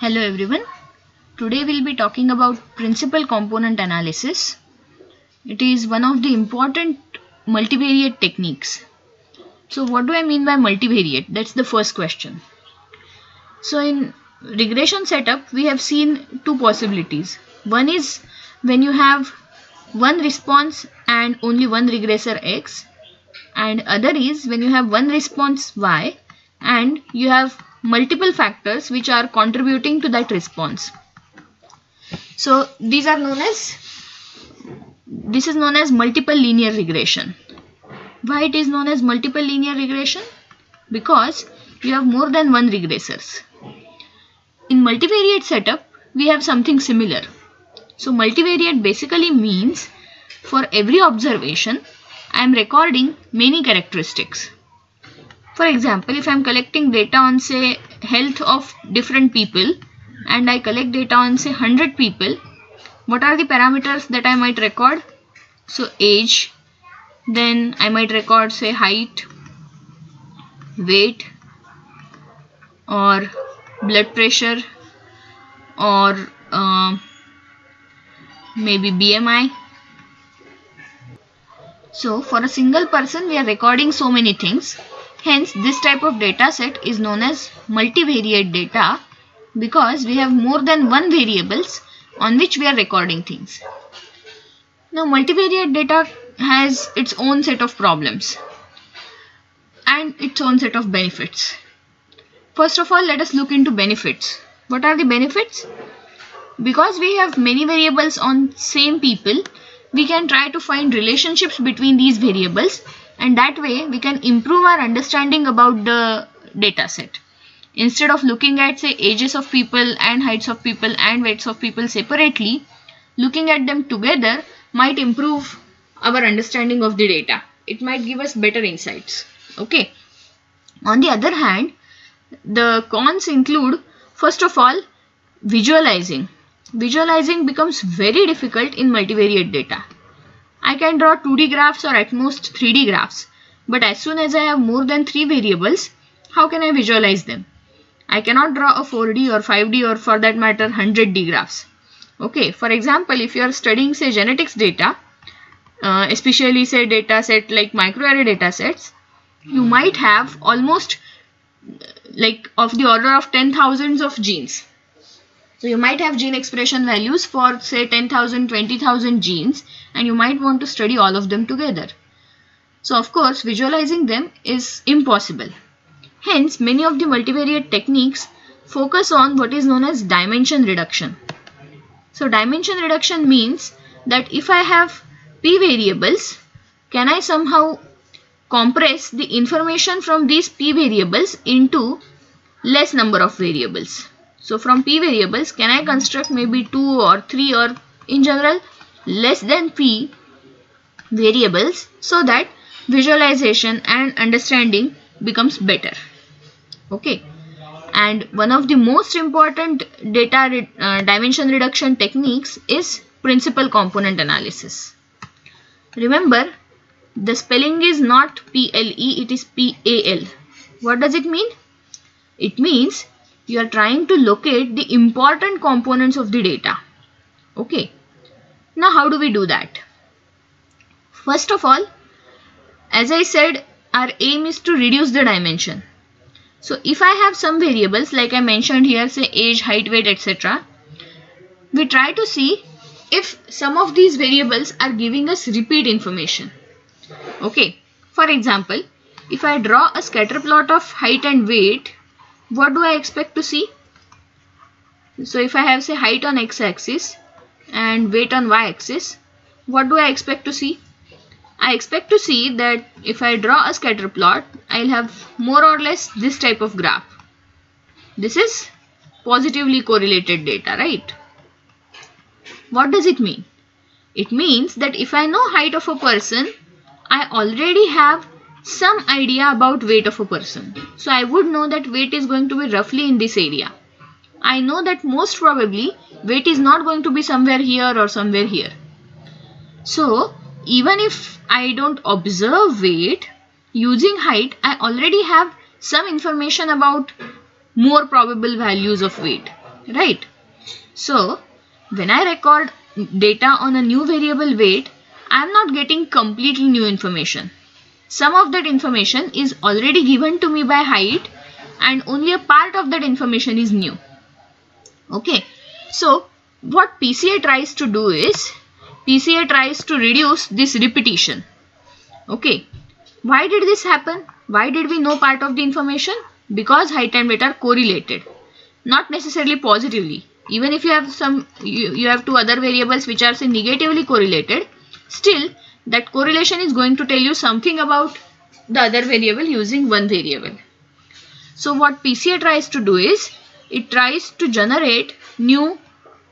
Hello everyone. Today we'll be talking about principal component analysis. It is one of the important multivariate techniques. So what do I mean by multivariate? That's the first question. So in regression setup we have seen two possibilities. One is when you have one response and only one regressor X, and other is when you have one response Y and you have multiple factors which are contributing to that response. So this is known as multiple linear regression. Why it is known as multiple linear regression? Because you have more than one regressors. In multivariate setup we have something similar. So multivariate basically means for every observation I am recording many characteristics. For example, if I am collecting data on say health of different people and I collect data on say 100 people, what are the parameters that I might record? So age, then I might record say height, weight, or blood pressure, or maybe BMI. So for a single person we are recording so many things. Hence this type of data set is known as multivariate data because we have more than one variables on which we are recording things. Now multivariate data has its own set of problems and its own set of benefits. First of all, let us look into benefits. What are the benefits? Because we have many variables on same people, we can try to find relationships between these variables, and that way we can improve our understanding about the data set. Instead of looking at say ages of people and heights of people and weights of people separately, looking at them together might improve our understanding of the data. It might give us better insights. Okay. On the other hand, the cons include, first of all, visualizing. Visualizing becomes very difficult in multivariate data. I can draw 2D graphs or at most 3D graphs, but as soon as I have more than 3 variables, how can I visualize them? I cannot draw a 4D or 5D or for that matter 100D graphs. Okay, for example, if you are studying say genetics data, especially say data set like microarray data sets, you might have almost like of the order of 10,000s of genes. So you might have gene expression values for say 10,000, 20,000 genes, and you might want to study all of them together. So of course visualizing them is impossible. Hence many of the multivariate techniques focus on what is known as dimension reduction. So dimension reduction means that if I have p variables, can I somehow compress the information from these p variables into less number of variables? So from p variables, can I construct maybe 2 or 3 or in general less than p variables so that visualization and understanding becomes better? Okay. And one of the most important data dimension reduction techniques is principal component analysis. Remember, the spelling is not PLE, it is PAL. What does it mean? It means you are trying to locate the important components of the data. Okay. Now how do we do that? First of all, as I said, our aim is to reduce the dimension. So if I have some variables like I mentioned here, say age, height, weight, etc., we try to see if some of these variables are giving us repeat information. Okay. For example, if I draw a scatter plot of height and weight, what do I expect to see? So if I have say height on x-axis and weight on y-axis, what do I expect to see? I expect to see that if I draw a scatter plot, I'll have more or less this type of graph. This is positively correlated data, right? What does it mean? It means that if I know height of a person, I already have some idea about weight of a person. So I would know that weight is going to be roughly in this area. I know that most probably weight is not going to be somewhere here or somewhere here. So even if I don't observe weight, using height I already have some information about more probable values of weight. right? So when I record data on a new variable weight, I am not getting completely new information. Some of that information is already given to me by height and only a part of that information is new. Okay, so what PCA tries to do is, PCA tries to reduce this repetition. Okay, why did this happen? Why did we know part of the information? Because height and weight are correlated, not necessarily positively. Even if you have you have two other variables which are say negatively correlated, still that correlation is going to tell you something about the other variable using one variable. So what PCA tries to do is, it tries to generate new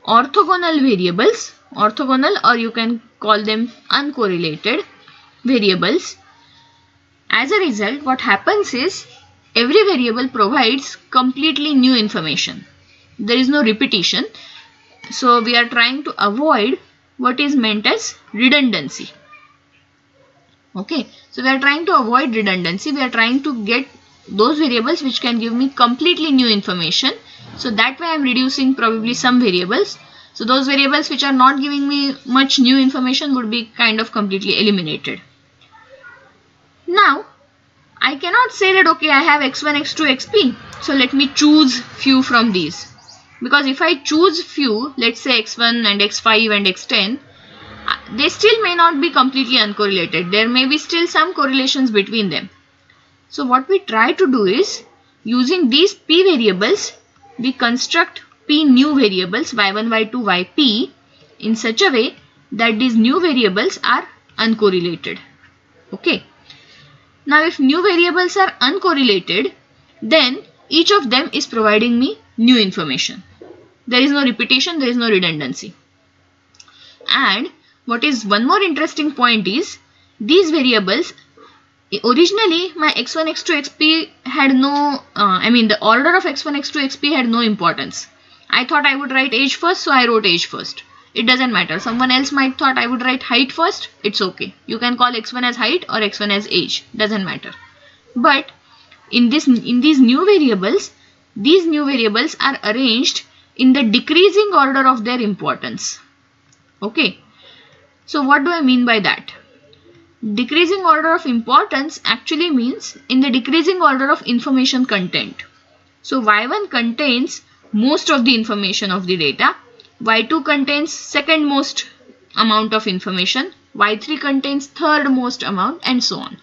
orthogonal variables, orthogonal, or you can call them uncorrelated variables. As a result, what happens is, every variable provides completely new information. There is no repetition. So we are trying to avoid what is meant as redundancy. Okay, so we are trying to avoid redundancy. We are trying to get those variables which can give me completely new information. So that way I am reducing probably some variables. So those variables which are not giving me much new information would be kind of completely eliminated. Now I cannot say that okay, I have x1, x2, xp, so let me choose few from these. Because if I choose few, let's say x1 and x5 and x10, they still may not be completely uncorrelated. There may be still some correlations between them. So what we try to do is, using these p variables, we construct p new variables y1, y2, yp in such a way that these new variables are uncorrelated. Okay. Now if new variables are uncorrelated, then each of them is providing me new information. There is no repetition, there is no redundancy. And what is one more interesting point is, these variables, originally my x1, x2, xp had no, the order of x1, x2, xp had no importance. I thought I would write age first, so I wrote age first. It doesn't matter. Someone else might thought I would write height first. It's okay. You can call x1 as height or x1 as age. Doesn't matter. But in these new variables, these new variables are arranged in the decreasing order of their importance. Okay. So what do I mean by that? Decreasing order of importance actually means in the decreasing order of information content. So y1 contains most of the information of the data. Y2 contains second most amount of information, Y3 contains third most amount, and so on.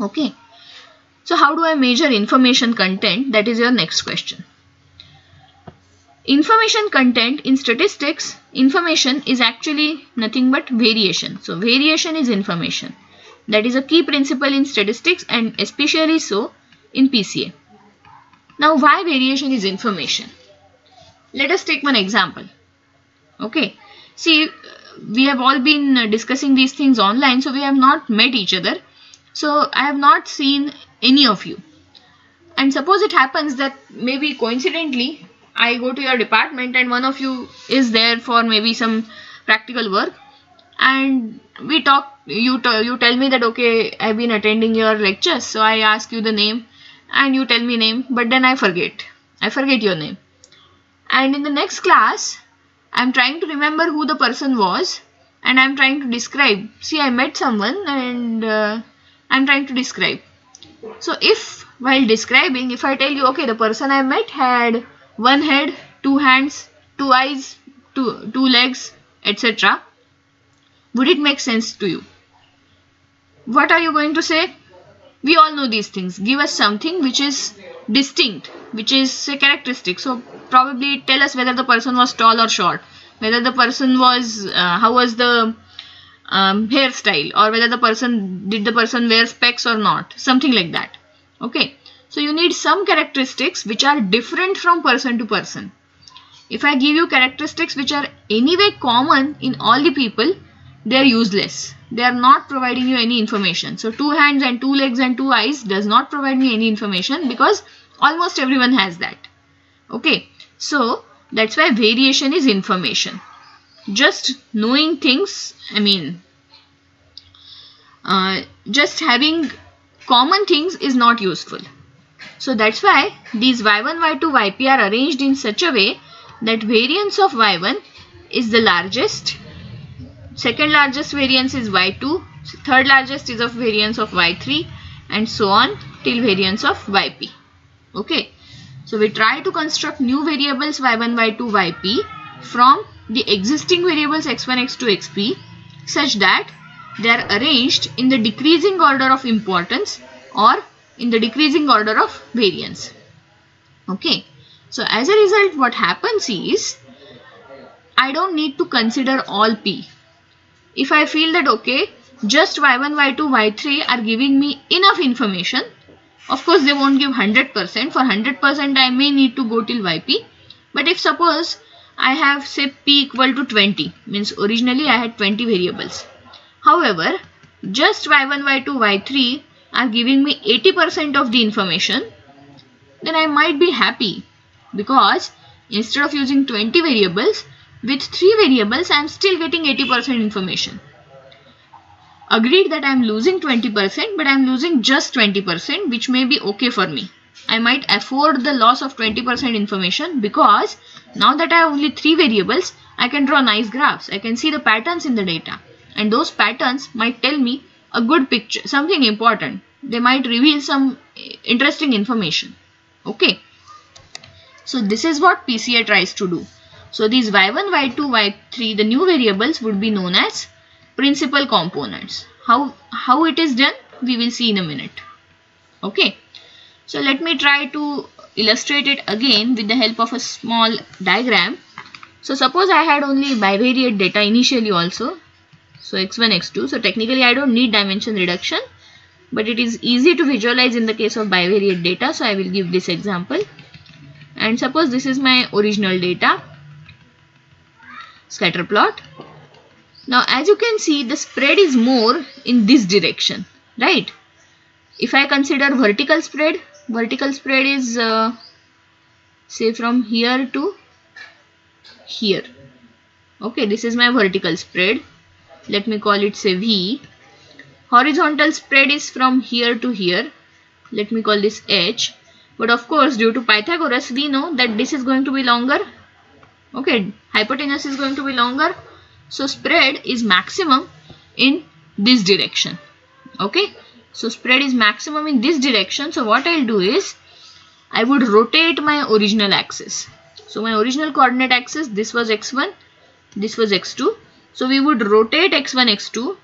Okay. So how do I measure information content? That is your next question. Information content in statistics, information is actually nothing but variation. So variation is information. That is a key principle in statistics and especially so in PCA. Now why variation is information? Let us take one example. Okay, see, we have all been discussing these things online, so we have not met each other. So I have not seen any of you. And suppose it happens that maybe coincidentally I go to your department and one of you is there for maybe some practical work, and we talk, you tell me that okay, I've been attending your lectures, so I ask you the name and you tell me name, but then I forget your name. And in the next class, I'm trying to remember who the person was and I'm trying to describe. See, I met someone and I'm trying to describe. So if while describing, if I tell you, okay, the person I met had one head, two hands, two eyes, two legs, etc., would it make sense to you? What are you going to say? We all know these things. Give us something which is distinct, which is a characteristic. So probably tell us whether the person was tall or short, whether the person was, how was the hairstyle, or whether did the person wear specs or not, something like that. Okay, so you need some characteristics which are different from person to person. If I give you characteristics which are anyway common in all the people, they are useless. They are not providing you any information. So 2 hands and 2 legs and 2 eyes does not provide me any information because almost everyone has that. Okay, so that's why variation is information. Just knowing things, just having common things is not useful. So that's why these y1, y2, yp are arranged in such a way that variance of y1 is the largest, second largest variance is y2, third largest is of variance of y3, and so on till variance of yp. Okay. So we try to construct new variables y1, y2, yp from the existing variables x1, x2, xp such that they are arranged in the decreasing order of importance or in the decreasing order of variance. Okay. So as a result, what happens is I don't need to consider all p. If I feel that okay, just y1, y2, y3 are giving me enough information, of course they won't give 100%. For 100% I may need to go till yp. But if suppose I have say p equal to 20, means originally I had 20 variables. However, just y1, y2, y3 are giving me 80% of the information, then I might be happy, because instead of using 20 variables, with 3 variables I am still getting 80% information. Agreed that I am losing 20%, but I am losing just 20%, which may be okay for me. I might afford the loss of 20% information, because now that I have only 3 variables, I can draw nice graphs. I can see the patterns in the data, and those patterns might tell me a good picture, something important. They might reveal some interesting information. Okay. So this is what PCA tries to do. So these y1, y2, y3, the new variables would be known as principal components. How it is done, we will see in a minute. Okay. So let me try to illustrate it again with the help of a small diagram. So suppose I had only bivariate data initially also. So x1, x2. So technically I don't need dimension reduction, but it is easy to visualize in the case of bivariate data. So I will give this example. And suppose this is my original data, scatter plot. Now as you can see, the spread is more in this direction, right? If I consider vertical spread is say from here to here. Okay, this is my vertical spread. Let me call it say V. Horizontal spread is from here to here. Let me call this H. But of course, due to Pythagoras, we know that this is going to be longer. Okay, hypotenuse is going to be longer. So spread is maximum in this direction. Okay, so spread is maximum in this direction. So what I'll do is, I would rotate my original axis. So my original coordinate axis, this was x1, this was x2. So we would rotate x1, x2,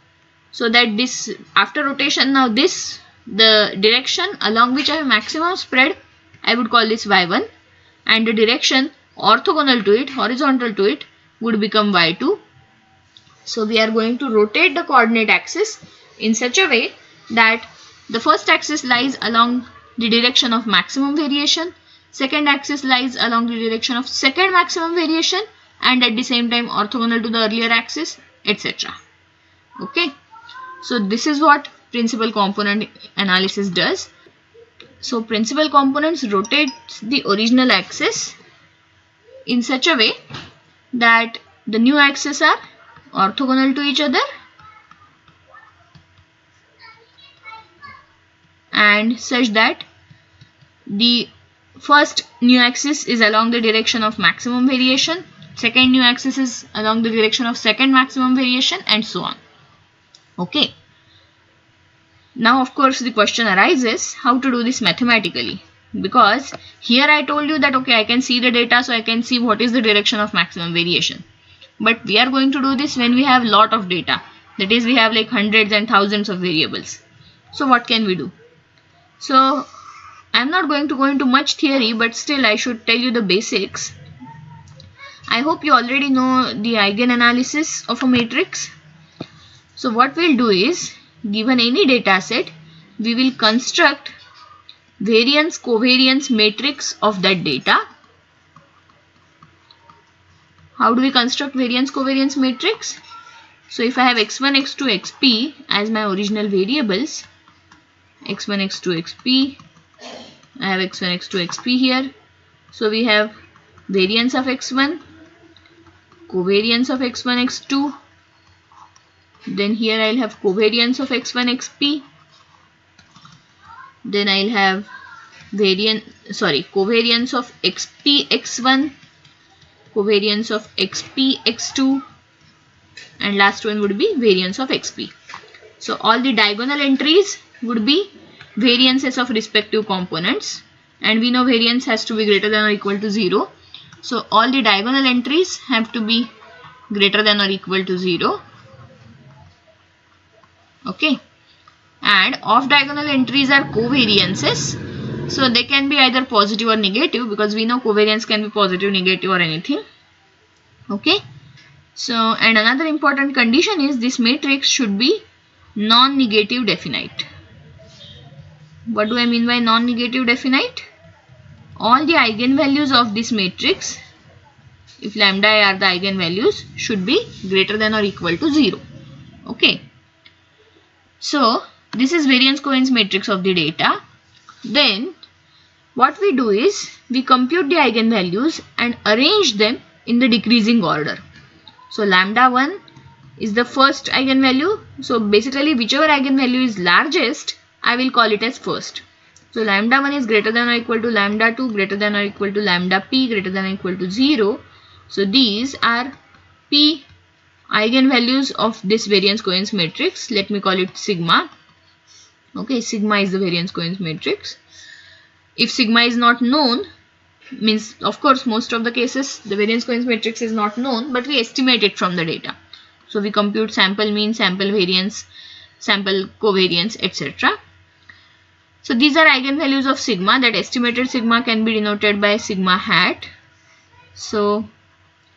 so that this, after rotation, now this, the direction along which I have maximum spread, I would call this y1, and the direction orthogonal to it, horizontal to it, would become y2. So we are going to rotate the coordinate axis in such a way that the first axis lies along the direction of maximum variation, second axis lies along the direction of second maximum variation, and at the same time orthogonal to the earlier axis, etc. Okay. So this is what principal component analysis does. So principal components rotates the original axis in such a way that the new axes are orthogonal to each other, and such that the first new axis is along the direction of maximum variation, second new axis is along the direction of second maximum variation, and so on. Okay. Now of course the question arises how to do this mathematically, because here I told you that okay, I can see the data, so I can see what is the direction of maximum variation. But we are going to do this when we have lot of data, that is we have like hundreds and thousands of variables. So what can we do? So I am not going to go into much theory, but still I should tell you the basics. I hope you already know the eigenanalysis of a matrix. So what we'll do is, given any data set, we will construct variance covariance matrix of that data. How do we construct variance covariance matrix? So if I have x1, x2, xp as my original variables, x1, x2, xp, I have x1, x2, xp here. So we have variance of x1, covariance of x1, x2. Then here I'll have covariance of x1, xp. Then I'll have covariance of xp(x1), covariance of xp(x2), and last one would be variance of xp. So all the diagonal entries would be variances of respective components, and we know variance has to be greater than or equal to 0. So all the diagonal entries have to be greater than or equal to 0. Okay, and off diagonal entries are covariances. So they can be either positive or negative, because we know covariance can be positive, negative, or anything. Okay, so and another important condition is this matrix should be non-negative definite. What do I mean by non-negative definite? All the eigenvalues of this matrix, if lambda are the eigenvalues, should be greater than or equal to 0. Okay, so this is variance covariance matrix of the data. Then what we do is we compute the eigenvalues and arrange them in the decreasing order. So lambda 1 is the first eigenvalue. So basically whichever eigenvalue is largest, I will call it as first. So lambda 1 is greater than or equal to lambda 2, greater than or equal to lambda p, greater than or equal to 0. So these are p eigenvalues of this variance covariance matrix. Let me call it sigma. Okay, sigma is the variance covariance matrix. If sigma is not known, means of course most of the cases the variance covariance matrix is not known, but we estimate it from the data. So we compute sample mean, sample variance, sample covariance, etc. So these are eigenvalues of sigma. That estimated sigma can be denoted by sigma hat. So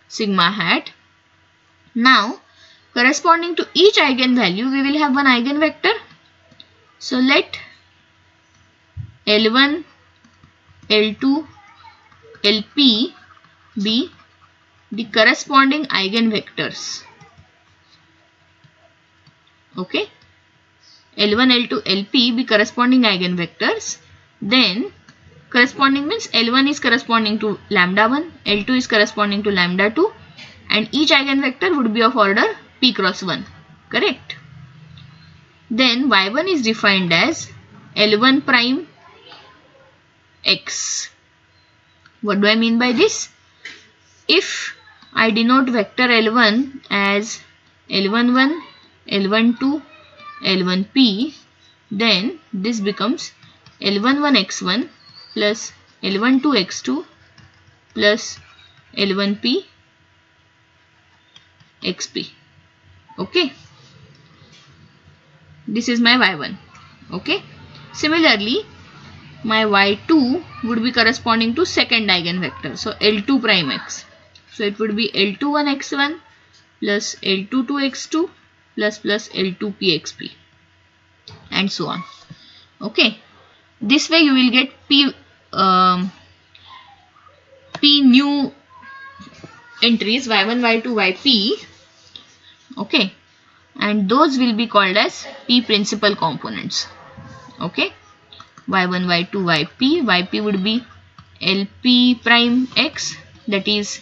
sigma hat. Now corresponding to each eigenvalue we will have one eigenvector. So let L1, L2, Lp be the corresponding eigenvectors. Okay, L1, L2, Lp be corresponding eigenvectors. Then corresponding means L1 is corresponding to lambda 1, L2 is corresponding to lambda 2, and each eigenvector would be of order p cross 1. Correct. Then y1 is defined as L1 prime x. What do I mean by this? If I denote vector L1 as L11, L12, L1p, then this becomes L11x1 plus L12x2 plus L1p xp. Okay, this is my y1. Okay, similarly my y2 would be corresponding to second eigenvector, so L2 prime x. So it would be L21x1 plus L22x2 plus L2pxp, and so on. Okay, this way you will get p new entries y1, y2, yp. Okay, and those will be called as p principal components. Okay, y1, y2, yp would be Lp prime x, that is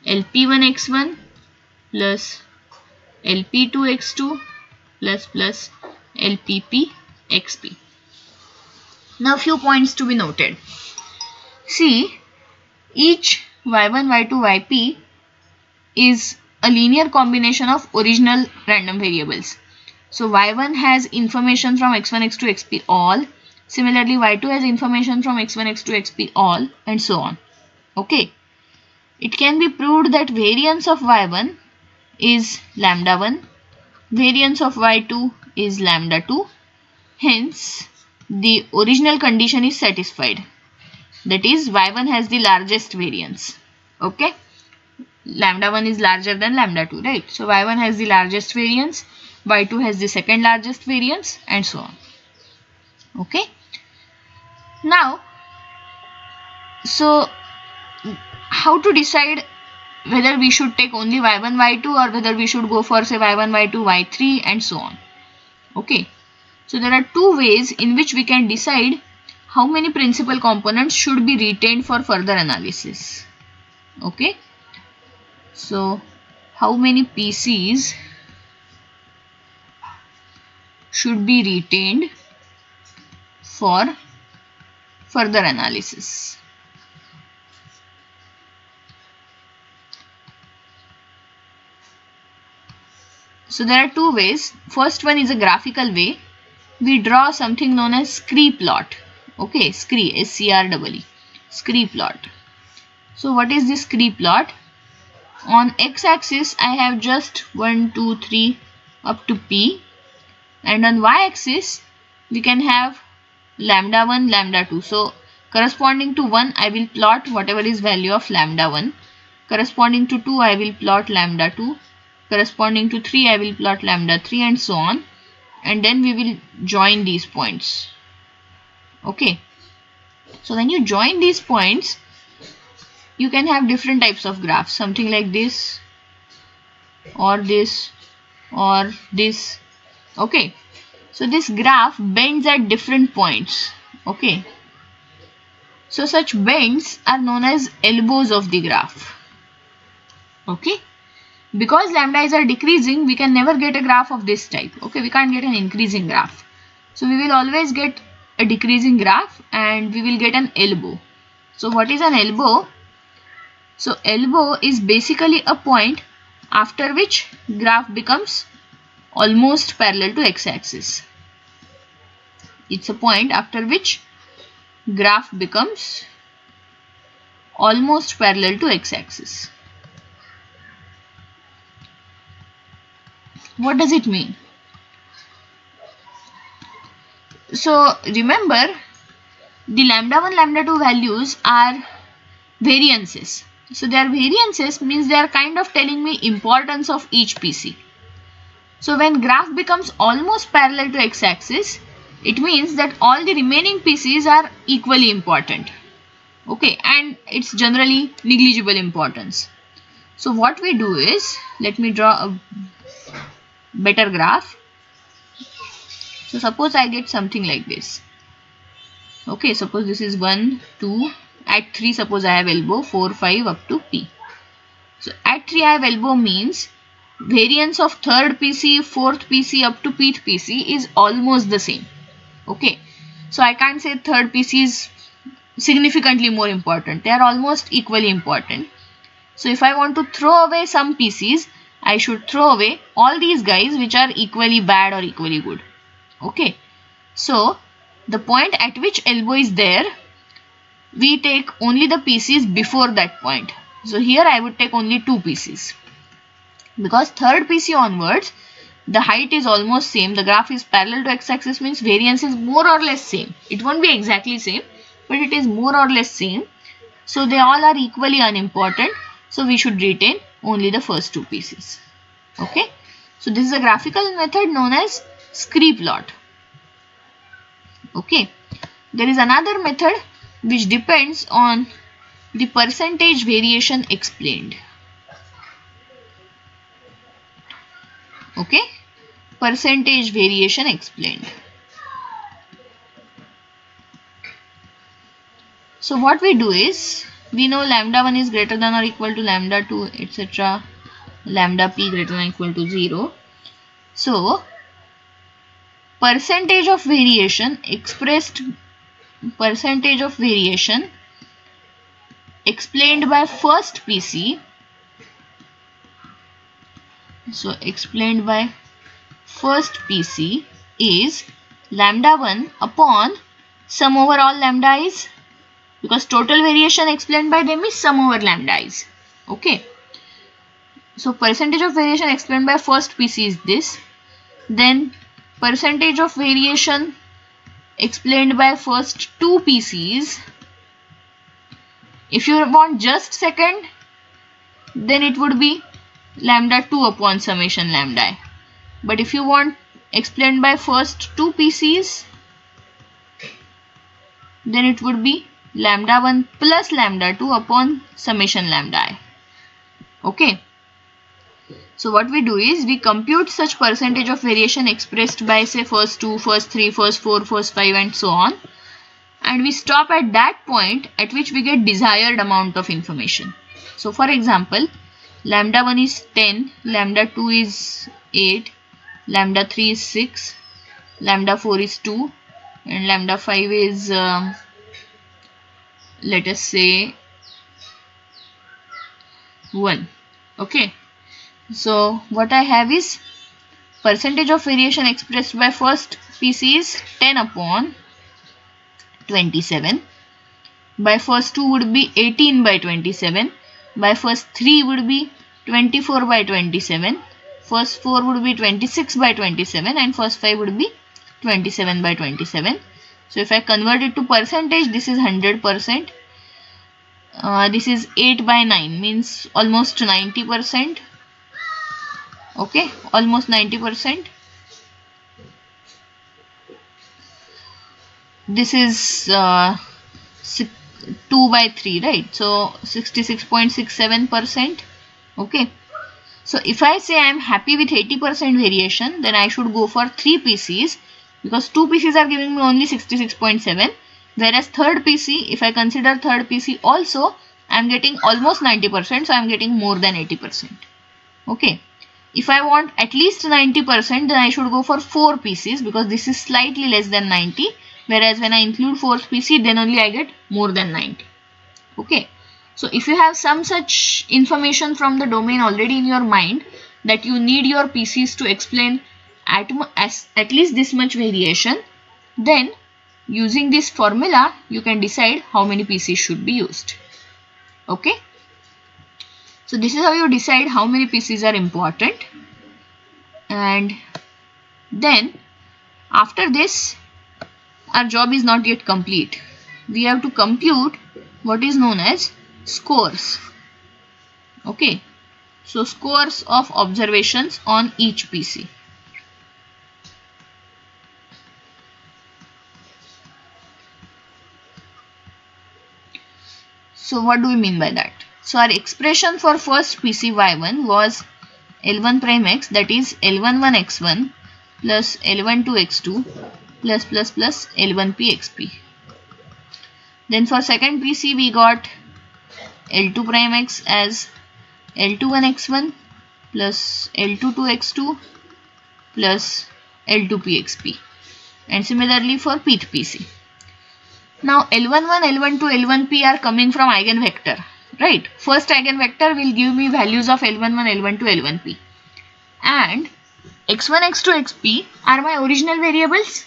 Lp1x1 plus Lp2x2 plus Lpp xp. Now few points to be noted. See, each y1, y2, yp is a linear combination of original random variables. So y1 has information from x1, x2, xp all. Similarly, y2 has information from x1, x2, xp all, and so on. Okay. It can be proved that variance of y1 is lambda 1, variance of y2 is lambda 2. Hence, the original condition is satisfied. That is, y1 has the largest variance. Okay. Lambda 1 is larger than lambda 2, right? So y1 has the largest variance, y2 has the second largest variance, and so on. Okay. Now, so how to decide whether we should take only y1, y2, or whether we should go for say y1, y2, y3, and so on. Okay. So there are two ways in which we can decide how many principal components should be retained for further analysis. Okay. So how many PCs should be retained for further analysis. So there are two ways. First one is a graphical way. We draw something known as scree plot. Okay, scree, S-C-R-E-E, scree plot. So what is this scree plot? On x-axis I have just 1, 2, 3 up to p, and on y-axis we can have lambda 1, lambda 2. So corresponding to 1 I will plot whatever is value of lambda 1. Corresponding to 2 I will plot lambda 2. Corresponding to 3 I will plot lambda 3, and so on. And then we will join these points. Okay. So when you join these points, you can have different types of graphs. Something like this, or this, or this. Okay. So this graph bends at different points. Okay. So such bends are known as elbows of the graph. Okay. Because lambdas are decreasing, we can never get a graph of this type. Okay, we can't get an increasing graph. So we will always get a decreasing graph, and we will get an elbow. So what is an elbow? So elbow is basically a point after which graph becomes almost parallel to x-axis. It's a point after which graph becomes almost parallel to x-axis. What does it mean? So remember, the lambda 1, lambda 2 values are variances. So their variances means they are kind of telling me importance of each PC. So when graph becomes almost parallel to x-axis, it means that all the remaining PCs are equally important. Okay, and it's generally negligible importance. So what we do is, let me draw a better graph. So suppose I get something like this. Okay, suppose this is 1, 2, at 3 suppose I have elbow, 4, 5 up to P. So at 3 I have elbow means variance of third PC, fourth PC up to pth PC is almost the same. Okay, so I can't say third PC is significantly more important. They are almost equally important. So if I want to throw away some PCs, I should throw away all these guys which are equally bad or equally good. Okay, so the point at which elbow is there, we take only the PCs before that point. So here I would take only 2 PCs. Because third PC onwards, the height is almost same. The graph is parallel to x-axis means variance is more or less same. It won't be exactly same, but it is more or less same. So they all are equally unimportant. So we should retain only the first 2 PCs. Okay. So this is a graphical method known as scree plot. Okay. There is another method which depends on the percentage variation explained. Okay. Percentage variation explained. So what we do is, we know lambda 1 is greater than or equal to lambda 2, etc. Lambda p greater than or equal to 0. So percentage of variation explained by first PC. So explained by first PC is lambda 1 upon sum over all lambda i's, because total variation explained by them is sum over lambda i's. Okay. So percentage of variation explained by first PC is this. Then percentage of variation explained by first 2 PCs. If you want just second, then it would be lambda 2 upon summation lambda I. But if you want explained by first 2 PCs, then it would be lambda 1 plus lambda 2 upon summation lambda I. Okay. So what we do is, we compute such percentage of variation expressed by say first 2, first 3, first 4, first 5 and so on. And we stop at that point at which we get desired amount of information. So for example, lambda 1 is 10, lambda 2 is 8, lambda 3 is 6, lambda 4 is 2 and lambda 5 is let us say 1. Okay, so what I have is percentage of variation expressed by first PC is 10 upon 27. By first 2 would be 18 by 27. By first 3 would be 24 by 27. First 4 would be 26 by 27 and first 5 would be 27 by 27. So if I convert it to percentage, this is 100%. This is 8 by 9, means almost 90%. Okay, almost 90%. This is 2 by 3, right? So 66.67%. Okay, so if I say I am happy with 80% variation, then I should go for 3 PCs, because 2 PCs are giving me only 66.7, whereas third PC, if I consider third PC also, I am getting almost 90%, so I am getting more than 80%. Okay, if I want at least 90%, then I should go for 4 PCs, because this is slightly less than 90, whereas when I include 4th PC, then only I get more than 90. Okay, so if you have some such information from the domain already in your mind that you need your PCs to explain at least this much variation, then using this formula you can decide how many PCs should be used. Okay, so this is how you decide how many PCs are important. And then after this, our job is not yet complete. We have to compute what is known as scores. Okay, so scores of observations on each PC. So what do we mean by that? So our expression for first PC y1 was L1 prime x, that is L11 x1 plus L12 x2 plus L1p xp. Then for second PC we got L2 prime x as L21 x1 plus L22 x2 plus L2p xp, and similarly for pth PC. Now L11, L12, L1p are coming from eigenvector, right? First eigenvector will give me values of L11, L12, L1p, and x1, x2, xp are my original variables.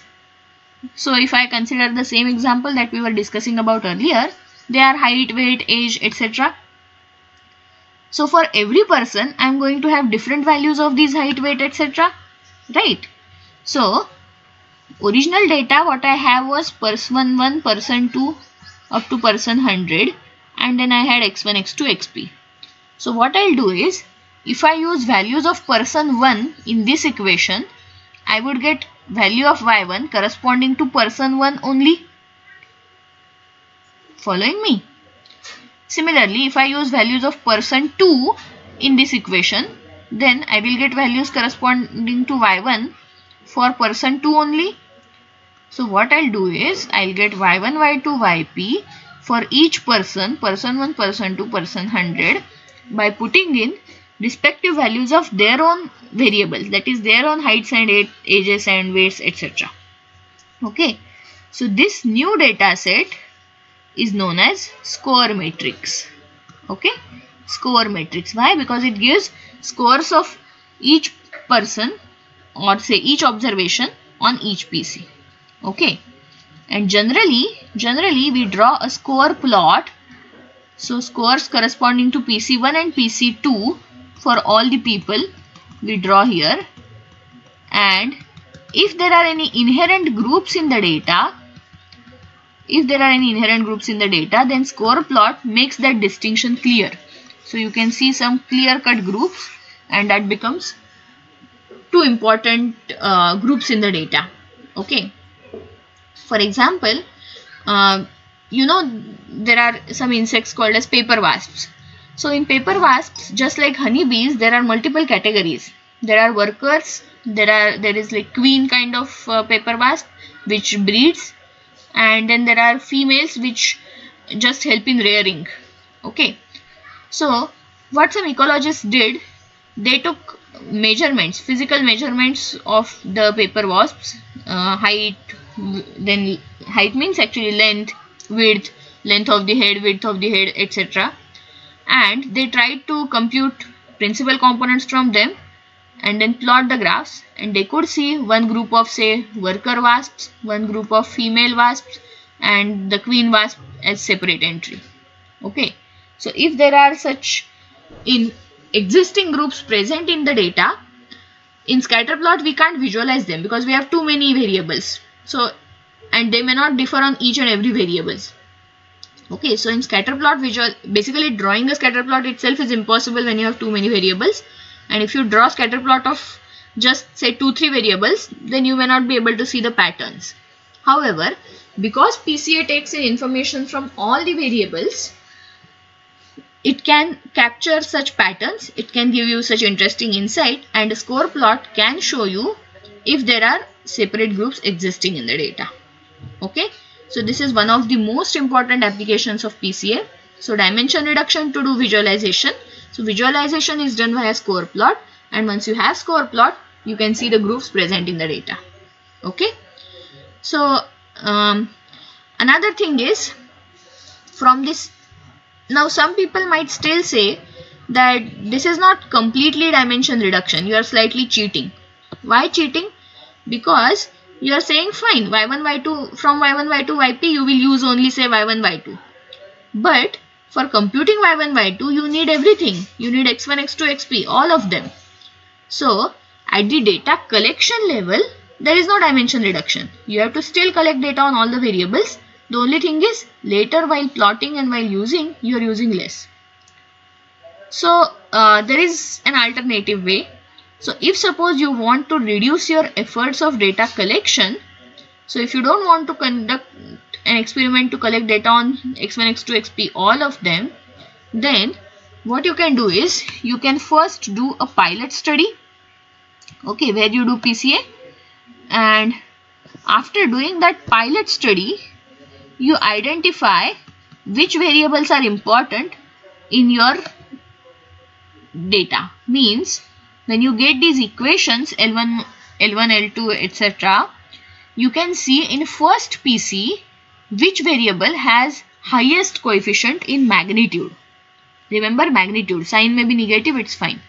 So if I consider the same example that we were discussing about earlier, they are height, weight, age, etc. So for every person, I am going to have different values of these height, weight, etc. Right? So original data what I have was person 1, person 2 up to person 100, and then I had x1, x2, xp. So what I'll do is, if I use values of person 1 in this equation, I would get value of y1 corresponding to person 1 only. Following me? Similarly, if I use values of person 2 in this equation, then I will get values corresponding to y1 for person 2 only. So what I'll do is, I'll get y1, y2, yp for each person, person 1, person 2, person 100, by putting in respective values of their own variables, that is their own heights and ages and weights, etc. Okay, so this new data set is known as score matrix. Okay, score matrix. Why? Because it gives scores of each person, or say each observation on each PC. Okay, and generally we draw a score plot. So scores corresponding to PC1 and PC2 for all the people we draw here, and if there are any inherent groups in the data, then score plot makes that distinction clear. So you can see some clear-cut groups, and that becomes two important groups in the data. Okay, for example, you know, there are some insects called as paper wasps. So in paper wasps, just like honeybees, there are multiple categories. There are workers, there is like queen kind of paper wasp which breeds, and then there are females which just help in rearing. Okay, so what some ecologists did, they took measurements, physical measurements of the paper wasps, height, then height means actually length, width, length of the head, width of the head, etc. And they tried to compute principal components from them and then plot the graphs, and they could see one group of, say, worker wasps, one group of female wasps, and the queen wasp as separate entry. Okay, so if there are such in existing groups present in the data, in scatter plot we can't visualize them because we have too many variables, so and they may not differ on each and every variables. Okay, so in scatter plot, basically drawing a scatter plot itself is impossible when you have too many variables, and if you draw scatter plot of just say 2-3 variables, then you may not be able to see the patterns. However, because PCA takes in information from all the variables, it can capture such patterns, it can give you such interesting insight, and a score plot can show you if there are separate groups existing in the data. Okay, so this is one of the most important applications of PCA. So dimension reduction to do visualization. So visualization is done via score plot, and once you have score plot, you can see the groups present in the data. Okay, so another thing is, from this, now some people might still say that this is not completely dimension reduction, you are slightly cheating. Why cheating? Because you are saying fine, y1, y2, from y1, y2, yp you will use only say y1, y2. But for computing y1, y2 you need everything. You need x1, x2, xp, all of them. So at the data collection level there is no dimension reduction. You have to still collect data on all the variables. The only thing is later while plotting and while using, you are using less. So there is an alternative way. So if suppose you want to reduce your efforts of data collection, so if you don't want to conduct an experiment to collect data on x1, x2, xp, all of them, then what you can do is you can first do a pilot study, okay, where you do PCA, and after doing that pilot study, you identify which variables are important in your data. Means when you get these equations L1, L2, etc., you can see in first PC which variable has highest coefficient in magnitude. Remember, magnitude, sign may be negative, it's fine.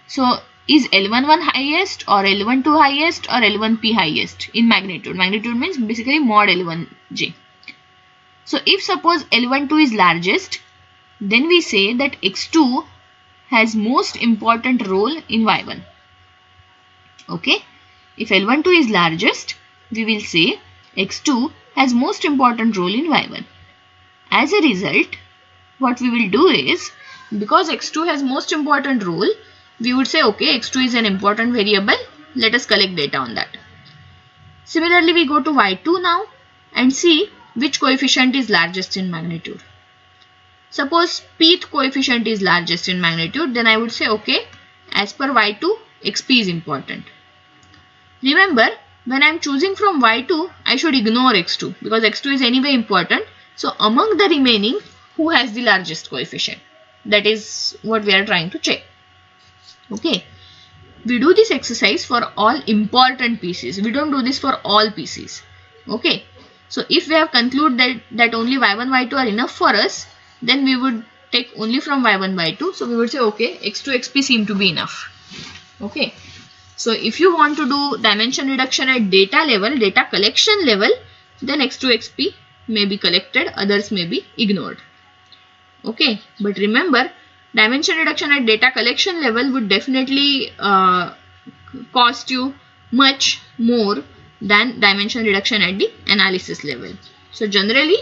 So is L11 highest or L12 highest or L1p highest in magnitude? Magnitude means basically mod L1j. So if suppose L12 is largest, then we say that X2 has most important role in Y1. Okay, if L12 is largest, we will say X2 has most important role in Y1. As a result, what we will do is, because X2 has most important role, we would say okay, X2 is an important variable, let us collect data on that. Similarly, we go to Y2 now and see which coefficient is largest in magnitude. Suppose pth coefficient is largest in magnitude, then I would say okay, as per Y2, xp is important. Remember, when I am choosing from Y2, I should ignore x2 because x2 is anyway important. So among the remaining, who has the largest coefficient? That is what we are trying to check. Okay, we do this exercise for all important PCs. We don't do this for all PCs. Okay, so if we have concluded that only y1, y2 are enough for us, then we would take only from y1, y2. So we would say okay, x2, xp seem to be enough. Okay, so if you want to do dimension reduction at data level, data collection level, then x2, xp may be collected, others may be ignored. Okay, but remember, dimension reduction at data collection level would definitely cost you much more than dimension reduction at the analysis level. So generally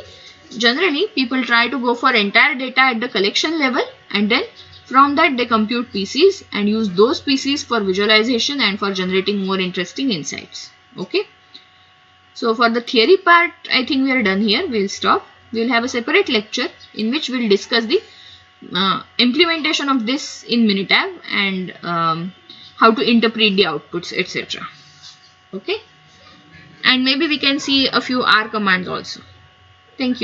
people try to go for entire data at the collection level, and then from that they compute PCs and use those PCs for visualization and for generating more interesting insights. Okay, so for the theory part, I think we are done here. We'll stop. We'll have a separate lecture in which we'll discuss the implementation of this in Minitab and how to interpret the outputs, etc. Okay, and maybe we can see a few R commands also. Thank you.